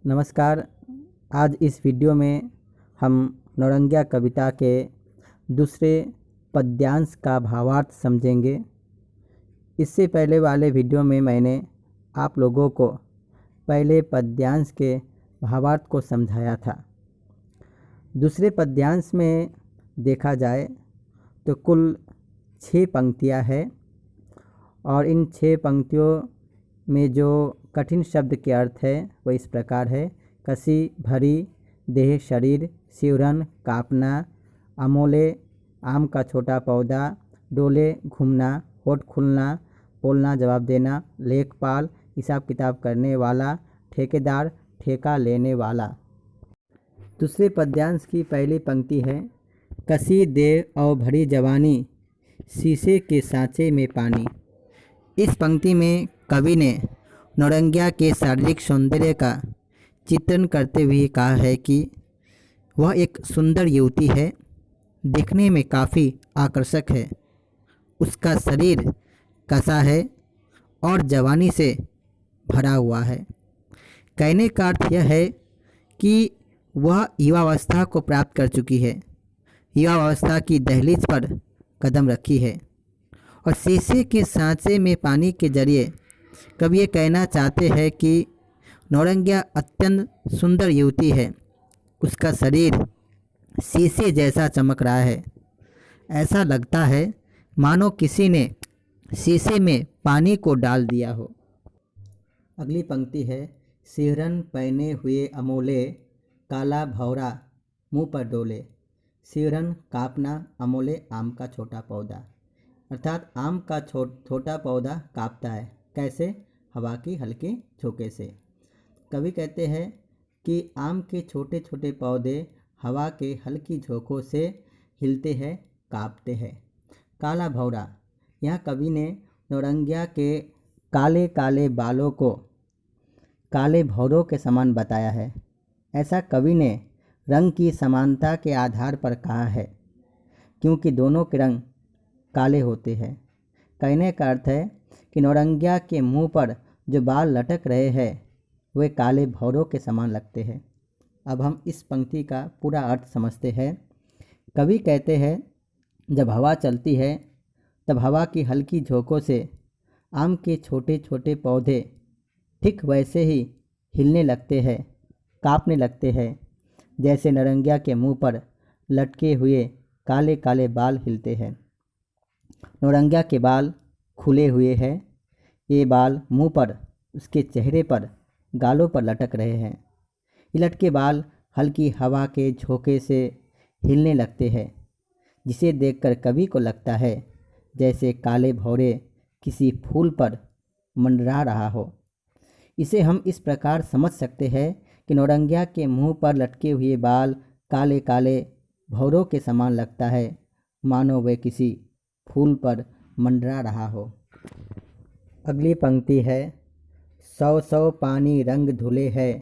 नमस्कार। आज इस वीडियो में हम नौरंगिया कविता के दूसरे पद्यांश का भावार्थ समझेंगे। इससे पहले वाले वीडियो में मैंने आप लोगों को पहले पद्यांश के भावार्थ को समझाया था। दूसरे पद्यांश में देखा जाए तो कुल 6 पंक्तियाँ हैं और इन 6 पंक्तियों में जो कठिन शब्द के अर्थ है वह इस प्रकार है। कसी भरी देह शरीर, सिवरन कांपना, अमोले आम का छोटा पौधा, डोले घूमना, होठ खुलना, बोलना जवाब देना, लेखपाल हिसाब किताब करने वाला, ठेकेदार ठेका लेने वाला। दूसरे पद्यांश की पहली पंक्ति है। कसी देह और भरी जवानी, शीशे के सांचे में पानी। इस पंक्ति में कवि ने नौरंगिया के शारीरिक सौंदर्य का चित्रण करते हुए कहा है कि वह एक सुंदर युवती है, दिखने में काफ़ी आकर्षक है, उसका शरीर कसा है और जवानी से भरा हुआ है। कहने का अर्थ यह है कि वह युवावस्था को प्राप्त कर चुकी है, युवावस्था की दहलीज पर कदम रखी है और शीशे के सांचे में पानी के जरिए कवि ये कहना चाहते हैं कि नौरंगिया अत्यंत सुंदर युवती है, उसका शरीर शीशे जैसा चमक रहा है। ऐसा लगता है मानो किसी ने शीशे में पानी को डाल दिया हो। अगली पंक्ति है। सिहरन पहने हुए अमोले, काला भौरा मुंह पर डोले। सिहरन कांपना, अमोले आम का छोटा पौधा, अर्थात आम का छोटा पौधा कांपता है। कैसे? हवा की हल्के झोंके से। कवि कहते हैं कि आम के छोटे छोटे पौधे हवा के हल्की झोंकों से हिलते हैं, कांपते हैं। काला भौरा, यहाँ कवि ने नौरंगिया के काले काले बालों को काले भौरों के समान बताया है। ऐसा कवि ने रंग की समानता के आधार पर कहा है, क्योंकि दोनों के रंग काले होते हैं। कहने का अर्थ है कि नौरंगिया के मुंह पर जो बाल लटक रहे हैं वे काले भौरों के समान लगते हैं। अब हम इस पंक्ति का पूरा अर्थ समझते हैं। कवि कहते हैं जब हवा चलती है तब हवा की हल्की झोंकों से आम के छोटे छोटे पौधे ठीक वैसे ही हिलने लगते हैं, कांपने लगते हैं, जैसे नौरंगिया के मुंह पर लटके हुए काले काले बाल हिलते हैं। नौरंगिया के बाल खुले हुए हैं, ये बाल मुंह पर, उसके चेहरे पर, गालों पर लटक रहे हैं। ये लटके बाल हल्की हवा के झोंके से हिलने लगते हैं, जिसे देखकर कवि को लगता है जैसे काले भौरे किसी फूल पर मंडरा रहा हो। इसे हम इस प्रकार समझ सकते हैं कि नौरंगिया के मुंह पर लटके हुए बाल काले काले भौरों के समान लगता है, मानो वे किसी फूल पर मंडरा रहा हो। अगली पंक्ति है। सौ सौ पानी रंग धुले है,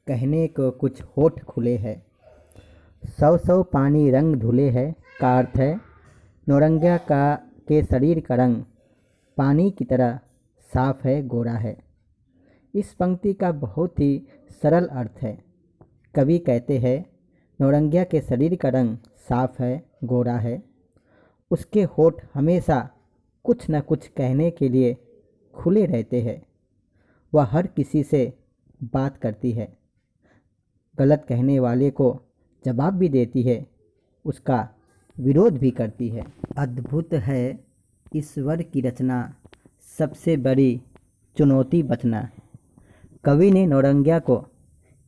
कहने को कुछ होठ खुले है। सौ सौ पानी रंग धुले है का अर्थ है नौरंगिया के शरीर का रंग पानी की तरह साफ है, गोरा है। इस पंक्ति का बहुत ही सरल अर्थ है। कवि कहते हैं नौरंगिया के शरीर का रंग साफ है, गोरा है, उसके होठ हमेशा कुछ न कुछ कहने के लिए खुले रहते हैं। वह हर किसी से बात करती है, गलत कहने वाले को जवाब भी देती है, उसका विरोध भी करती है। अद्भुत है ईश्वर की रचना, सबसे बड़ी चुनौती बचना। कवि ने नौरंगिया को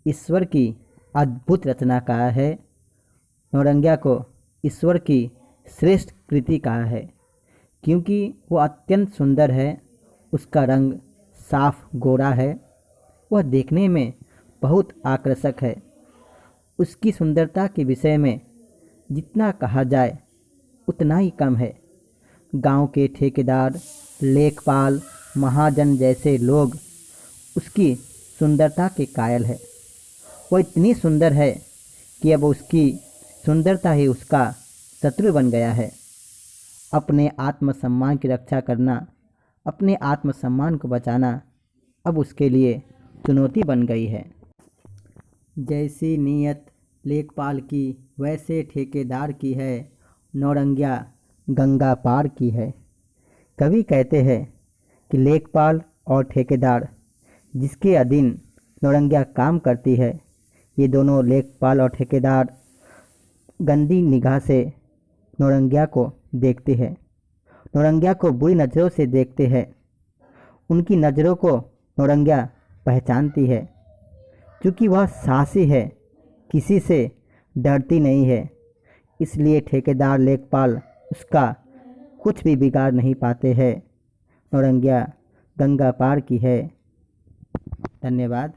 ईश्वर की अद्भुत रचना कहा है, नौरंगिया को ईश्वर की श्रेष्ठ कृति कहा है, क्योंकि वो अत्यंत सुंदर है, उसका रंग साफ गोरा है, वह देखने में बहुत आकर्षक है। उसकी सुंदरता के विषय में जितना कहा जाए उतना ही कम है। गांव के ठेकेदार, लेखपाल, महाजन जैसे लोग उसकी सुंदरता के कायल है। वह इतनी सुंदर है कि अब उसकी सुंदरता ही उसका शत्रु बन गया है। अपने आत्मसम्मान की रक्षा करना, अपने आत्मसम्मान को बचाना अब उसके लिए चुनौती बन गई है। जैसी नीयत लेखपाल की वैसे ठेकेदार की है, नौरंगिया गंगा पार की है। कवि कहते हैं कि लेखपाल और ठेकेदार जिसके अधीन नौरंगिया काम करती है, ये दोनों लेखपाल और ठेकेदार गंदी निगाह से नौरंगिया को देखते हैं, नौरंगिया को बुरी नज़रों से देखते हैं। उनकी नज़रों को नौरंगिया पहचानती है, क्योंकि वह साहसी है, किसी से डरती नहीं है, इसलिए ठेकेदार लेखपाल उसका कुछ भी बिगाड़ नहीं पाते हैं। नौरंगिया गंगा पार की है। धन्यवाद।